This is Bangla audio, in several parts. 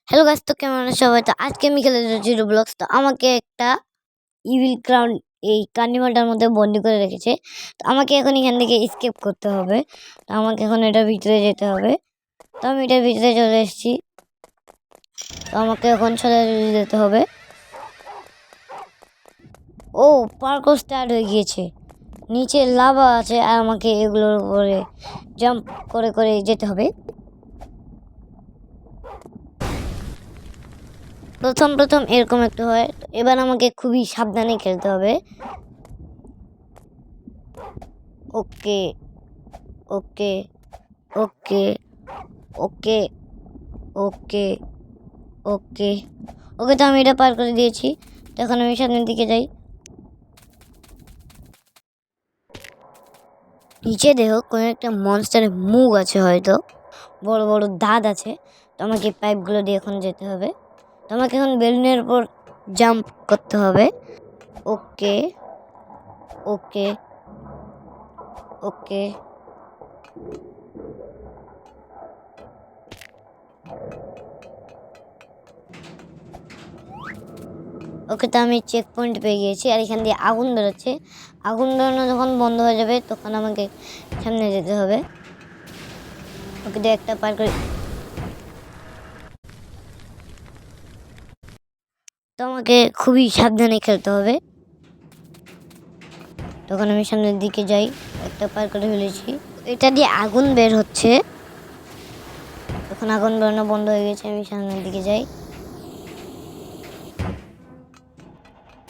হ্যালো গাইস, তো কেমন আছো সবাই? তো আজকে আমি খেলে যাচ্ছি রোব্লক্স। তো আমাকে একটা ইভিল ক্রাউন এই কার্নিভালটার মধ্যে বন্দি করে রেখেছে। তো আমাকে এখন এখান থেকে এসকেপ করতে হবে। তো আমাকে এখন এটার ভিতরে যেতে হবে। তো আমি এটার ভিতরে চলে এসেছি। তো আমাকে এখন সোজা যেতে হবে। ও, পার্কও স্টার্ট হয়ে গিয়েছে। নিচে লাভা আছে আর আমাকে এগুলোর উপরে জাম্প করে করে যেতে হবে। প্রথম প্রথম এরকম একটা হয়। তো এবার আমাকে খুবই সাবধানে খেলতে হবে। ওকে ওকে ওকে ওকে ওকে ওকে ওকে তো আমি এটা পার করে দিয়েছি। তো এখন আমি সামনের দিকে যাই। নিচে দেখো কোনো একটা মনস্টারের মুখ আছে, হয়তো বড় বড় দাঁত আছে। তো আমাকে পাইপগুলো দিয়ে এখন যেতে হবে। তো আমাকে এখন বেলুনের উপর জাম্প করতে হবে। ওকে ওকে ওকে ওকে তো আমি চেক পয়েন্ট পেয়ে গিয়েছি। আর এখান দিয়ে আগুন বেরোচ্ছে। আগুন বেরোনো যখন বন্ধ হয়ে যাবে তখন আমাকে সামনে যেতে হবে। ওকে দিয়ে একটা পার করে। তো আমাকে খুবই সাবধানে খেলতে হবে। তখন আমি সামনের দিকে যাই, একটা পার করে ফেলেছি। এটা দিয়ে আগুন বের হচ্ছে। তখন আগুন বেরোনো বন্ধ হয়ে গেছে, আমি সামনের দিকে যাই।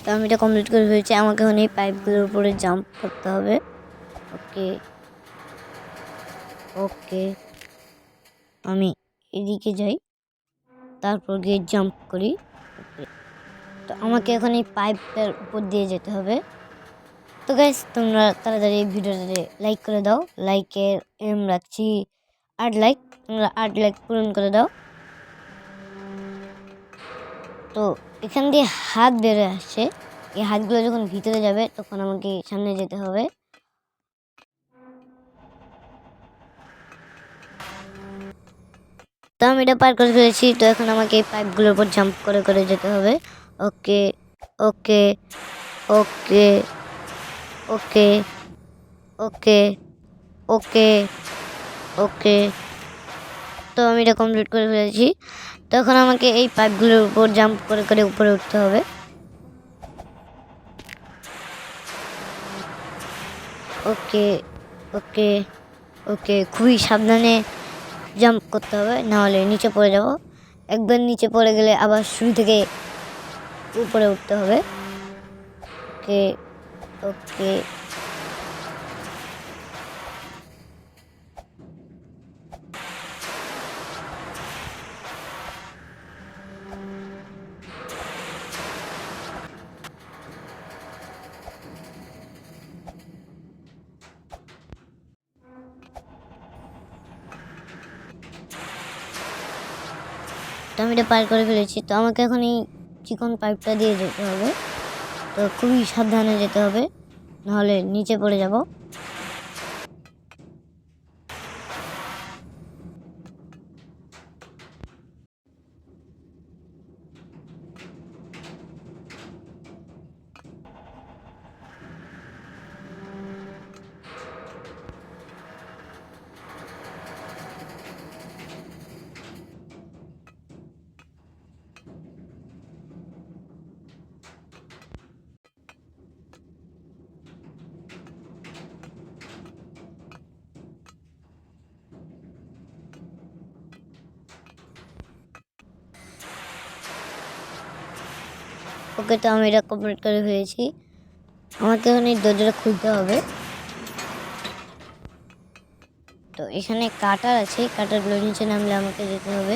তো আমি এটা কমপ্লিট করে ফেলেছি। আমাকে এখন এই পাইপগুলোর উপরে জাম্প করতে হবে। ওকে ওকে আমি এদিকে যাই, তারপর গিয়ে জাম্প করি। তো আমাকে এখন এই পাইপটার উপর দিয়ে যেতে হবে। তো গাইস, তোমরা তাড়াতাড়ি এই ভিডিওটাতে লাইক করে দাও। লাইকের এম রাখছি 8 লাইক। তোমরা 8 লাইক পূরণ করে দাও। তো এখান দিয়ে হাত বেরোয় আসছে। এই হাতগুলো যখন ভিতরে যাবে তখন আমাকে সামনে যেতে হবে। তো আমি এটা পার করে ফেলেছি। তো এখন আমাকে এই পাইপগুলোর উপর জাম্প করে করে যেতে হবে। ওকে ওকে ওকে ওকে ওকে ওকে ওকে তো আমি এটা কমপ্লিট করে ফেলেছি। তখন আমাকে এই পাইপগুলোর উপর জাম্প করে করে উপরে উঠতে হবে। ওকে ওকে ওকে খুবই সাবধানে জাম্প করতে হবে, নাহলে নিচে পড়ে যাব। একবার নিচে পড়ে গেলে আবার শুরু থেকে উপরে উঠতে হবে। ওকে ওকে তো আমি এটা পার করে ফেলেছি। তো আমাকে এখন এই চিকন পাইপটা দিয়ে যেতে হবে। তো খুবই সাবধানে যেতে হবে, নাহলে নিচে পড়ে যাব। ওকে তো আমি এটা কমপ্লিট করে ফেলেছি। আমাকে এখন এই দরজাটা খুলতে হবে। তো এখানে কাটার আছে, কাটারগুলো নিচে নামলে আমাকে যেতে হবে।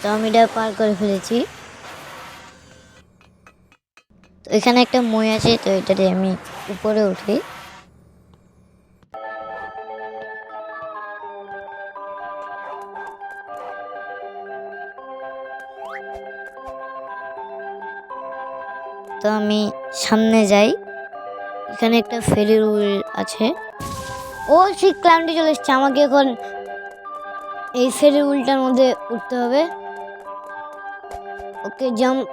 তো আমি এটা পার করে ফেলেছি। তো এখানে একটা মই আছে, তো এটাতে আমি উপরে উঠি। তো আমি সামনে যাই। এখানে একটা ফেরি রুল আছে। ও সেই ক্লাউনটি চলে এসছে, আমাকে এখন এই ফেরি রুলটার মধ্যে উঠতে হবে। ওকে জাম্প।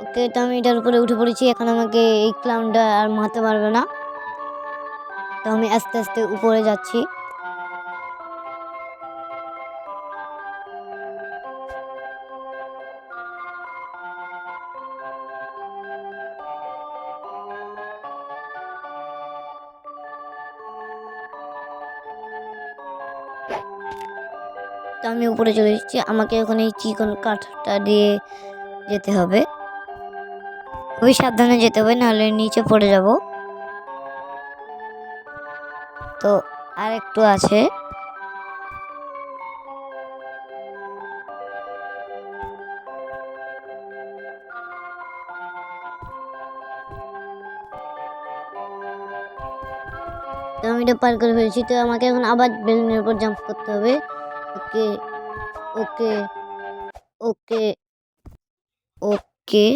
ওকে, তো আমি এটার উপরে উঠে পড়েছি। এখন আমাকে এই ক্লাউনটা আর মারতে পারবে না, তো আমি আস্তে আস্তে উপরে যাচ্ছি। তো আমি উপরে চলে এসেছি। আমাকে এখন এই চিকন কাঠটা দিয়ে যেতে হবে, খুবই সাবধানে যেতে হবে, নাহলে নিচে পড়ে যাব। তো আর একটু আছে। তো আমি এটা পার করে ফেলেছি। তো আমাকে এখন আবার বেলুনের উপর জাম্প করতে হবে। ওকে ওকে ওকে ওকে।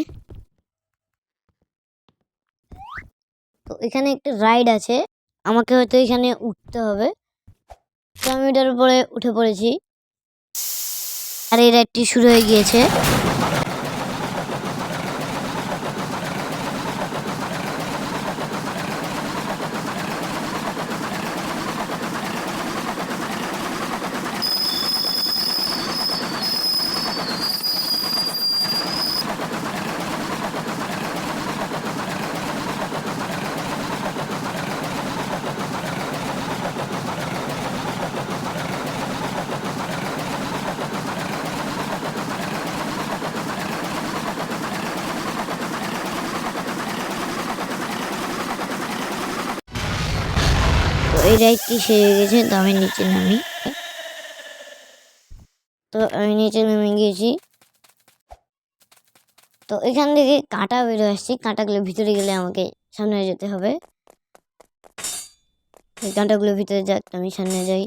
তো এখানে একটা রাইড আছে, আমাকে হয়তো এখানে উঠতে হবে। তো আমি এটার উপরে উঠে পড়েছি, আর এই রাইডটি শুরু হয়ে গিয়েছে। তো এই রাইডটি শেষ হয়ে গেছে। তো আমি নিচে নামি। তো আমি নিচে নেমে গিয়েছি। তো এখান থেকে কাঁটা বেরো আসছি, কাঁটাগুলো ভিতরে গেলে আমাকে সামনে যেতে হবে। এই কাঁটাগুলো ভিতরে যাক, আমি সামনে যাই।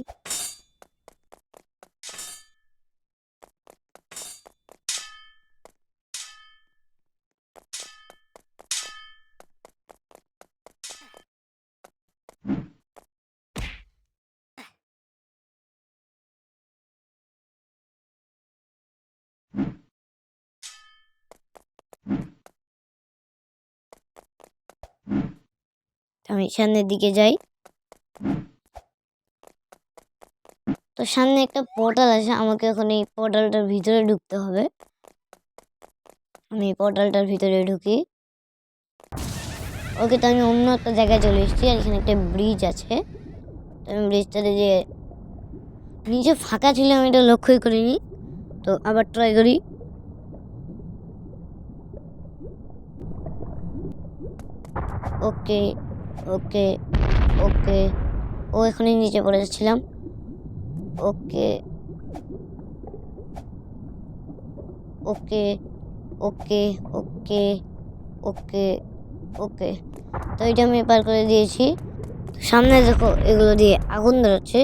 আমি সামনের দিকে যাই। তো সামনে একটা পোর্টাল আছে, আমাকে এখন এই পোর্টালটার ভিতরে ঢুকতে হবে। আমি পোর্টালটার ভিতরে ঢুকি। ওকে, তো আমি অন্য একটা জায়গায় চলে এসেছি, আর এখানে একটা ব্রিজ আছে। তো আমি ব্রিজটাতে যে নিচে ফাঁকা ছিল আমি এটা লক্ষ্যই করিনি। তো আবার ট্রাই করি। ওকে ওকে ওকে। ও এখনই নিচে পড়ে যাচ্ছিলাম। ওকে ওকে ওকে ওকে ওকে ওকে। তো এটা আমি পার করে দিয়েছি। সামনে দেখো, এগুলো দিয়ে আগুন বেরোচ্ছে।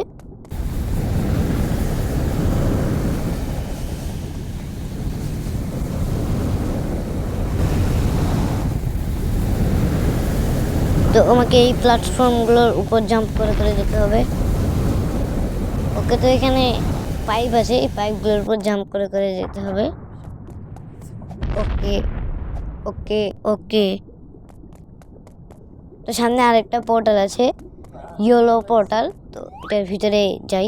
তো আমাকে এই প্ল্যাটফর্মগুলোর উপর জাম্প করে করে যেতে হবে। ওকে, তো এখানে পাইপ আছে, এই পাইপগুলোর উপর জাম্প করে করে যেতে হবে। ওকে ওকে ওকে। তো সামনে আরেকটা পোর্টাল আছে, ইয়েলো পোর্টাল। তো এটার ভিতরে যাই।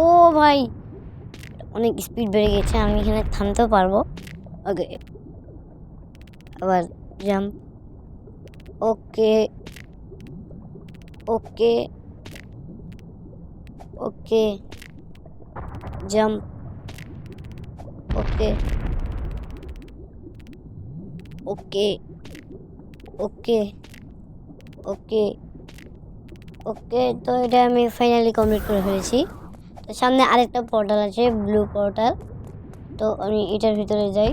ও ভাই, অনেক স্পিড বেড়ে গেছে, আমি এখানে থামতেও পারবো। ওকে, আবার জাম্প। ওকে ওকে ওকে জাম্প। ওকে ওকে ওকে ওকে ওকে। তো এটা আমি ফাইনালি কমপ্লিট করে ফেলেছি। তো সামনে আরেকটা পোর্টাল আছে, ব্লু পোর্টাল। তো আমি এটার ভিতরে যাই।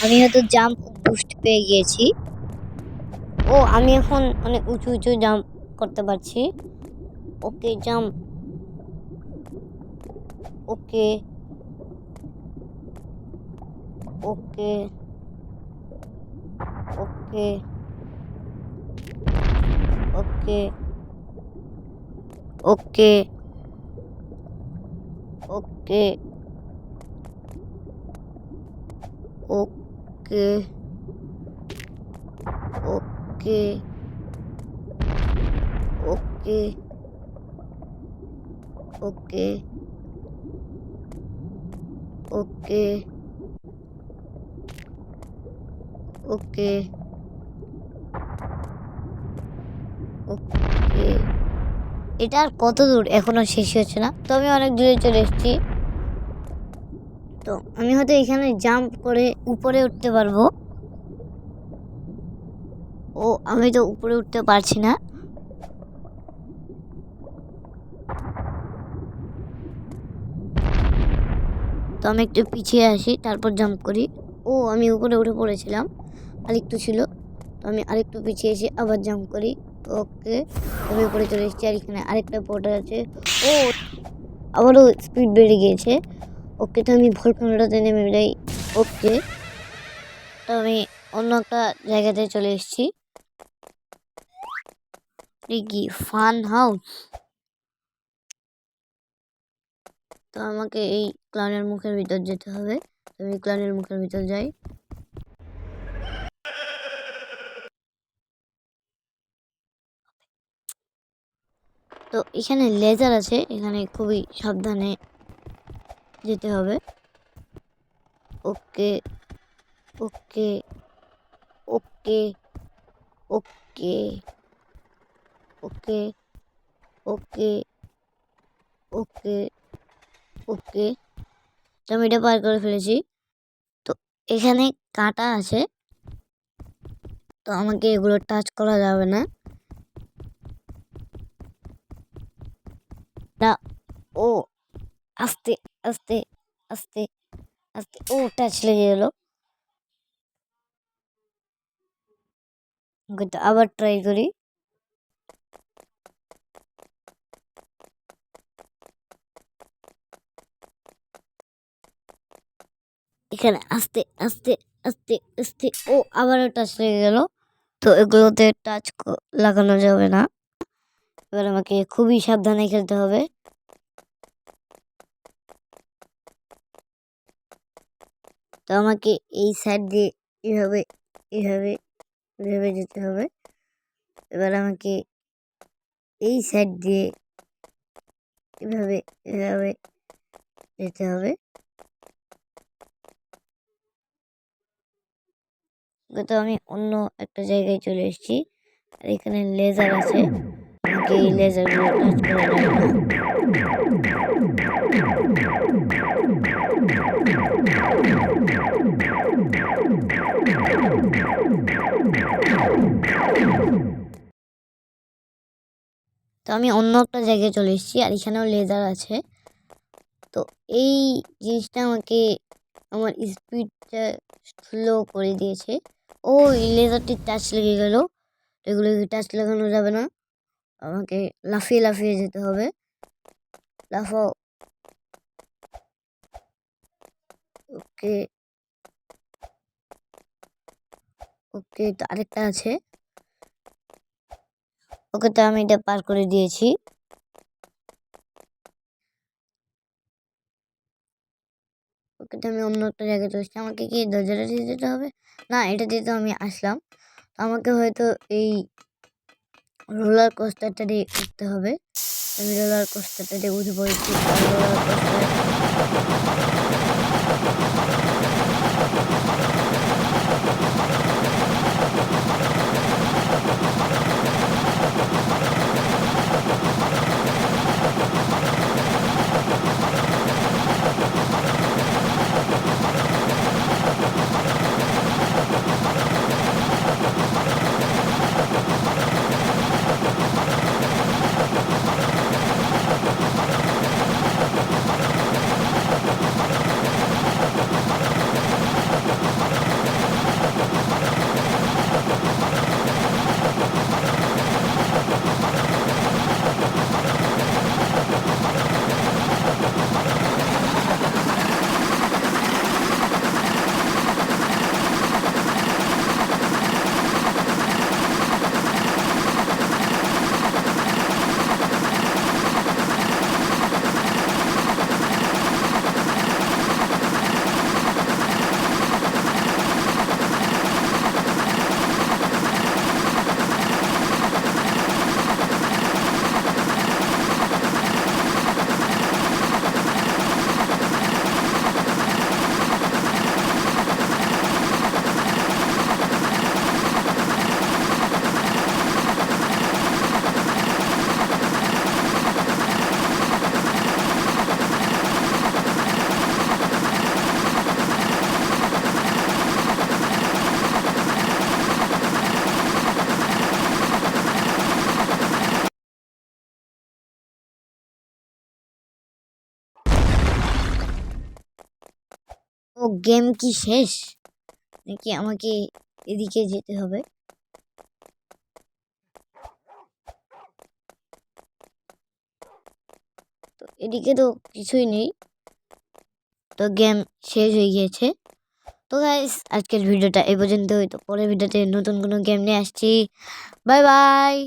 আমি হয়তো জাম্প বুস্ট পেয়ে গিয়েছি। ও, আমি এখন অনেক উঁচু উঁচু জাম্প করতে পারছি। ওকে, জাম্প। ওকে ওকে ওকে ওকে ওকে ওকে ওকে ওকে ওকে ওকে ওকে ওকে ওকে। এটা আর কত দূর, এখনো শেষ হচ্ছে না। তো আমি অনেক দূরে চলে এসেছি। তো আমি হয়তো এখানে জাম্প করে উপরে উঠতে পারবো। ও আমি তো উপরে উঠতে পারছি না। তো আমি একটু পিছিয়ে আসি, তারপর জাম্প করি। ও আমি উপরে উঠে পড়েছিলাম, আরেকটু ছিল। তো আমি আরেকটু পিছিয়ে এসে আবার জাম্প করি। ওকে আমি উপরে চলে এসেছি, আর এখানে আরেকটা পোর্টাল আছে। ও আবারও স্পিড বেড়ে গিয়েছে। ওকে তো আমি ভলকানোটাতে নেমে যাই। ওকে তো আমি অন্য একটা জায়গাতে চলে এসেছি। কি ফান হাউস। তো আমাকে এই ক্লাউনের মুখের ভিতর যেতে হবে। আমি ক্লাউনের মুখের ভিতর যাই। তো এখানে লেজার আছে, এখানে খুবই সাবধানে যেতে হবে। ওকে ওকে ওকে ওকে ওকে ওকে ওকে ওকে তো আমি এটা পার করে ফেলেছি। তো এখানে কাঁটা আছে, তো আমাকে এগুলো টাচ করা যাবে না। না ও আস্তে আস্তে আস্তে আস্তে ও টাচ লেগে গেল। তো আবার ট্রাই করি। এখানে আস্তে আস্তে আস্তে আস্তে ও আবারও টাচ লেগে গেল। তো এগুলোতে টাচ লাগানো যাবে না। এবার আমাকে খুবই সাবধানে খেলতে হবে। তো আমাকে এই সাইড দিয়ে এভাবে এভাবে এভাবে যেতে হবে। এবার আমাকে এই সাইড দিয়ে এভাবে এভাবে যেতে হবে। তো আমি অন্য একটা জায়গায় চলে এসেছি, আর এখানে লেজার আছে। আমাকে এই লেজারগুলো টাচ করা যাবে না। তো আমি অন্য একটা জায়গায় চলে এসেছি, আর এখানেও লেজার আছে। তো এই জিনিসটা আমাকে আমার স্পিডটা স্লো করে দিয়েছে। ও এই লেজারটির টাচ লেগে গেল। এগুলোকে টাচ লাগানো যাবে না, আমাকে লাফিয়ে লাফিয়ে যেতে হবে। লাফাও। ওকে ওকে তো আরেকটা আছে। ওকে তো আমি এটা পার করে দিয়েছি। ওকে তো আমি অন্য একটা জায়গায় চলে এসেছি। আমাকে কি দরজাটা দিয়ে যেতে হবে? না, এটা দিয়ে তো আমি আসলাম। আমাকে হয়তো এই রোলার কোস্টারটা দিয়ে উঠতে হবে। আমি রোলার কোস্টারটা দিয়ে উঠে পড়েছি। রোলার ও গেম কি শেষ নাকি আমাকে এদিকে যেতে হবে? তো এদিকে তো কিছুই নেই, তো গেম শেষ হয়ে গিয়েছে। তো গাইস আজকের ভিডিওটা এই পর্যন্তই। তো পরের ভিডিওতে নতুন কোনো গেম নিয়ে আসছি। Bye bye.